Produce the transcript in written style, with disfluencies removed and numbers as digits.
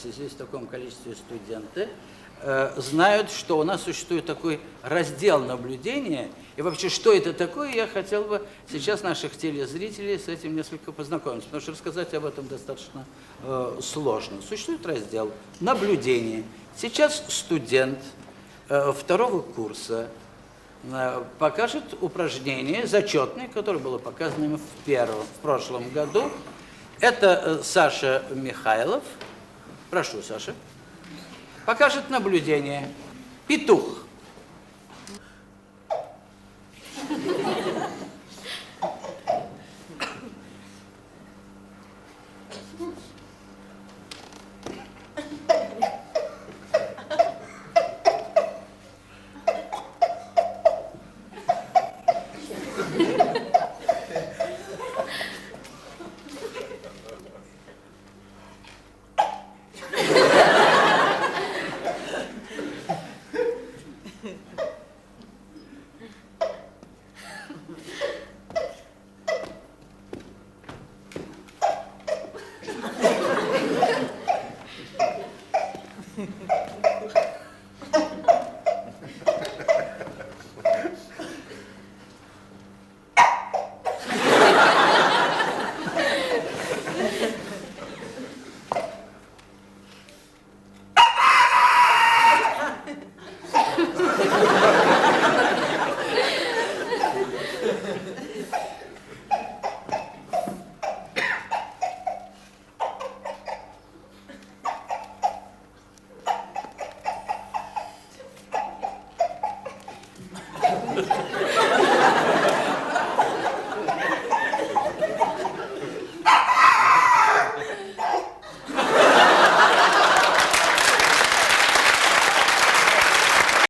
собрались здесь в таком количестве студенты, знают, что у нас существует такой раздел наблюдения. И вообще, что это такое, я хотел бы сейчас наших телезрителей с этим несколько познакомиться, потому что рассказать об этом достаточно сложно. Существует раздел наблюдения. Сейчас студент второго курса покажет упражнение зачетное, которое было показано им в прошлом году. Это Саша Михайлов. Прошу, Саша. Покажет наблюдение. Петух.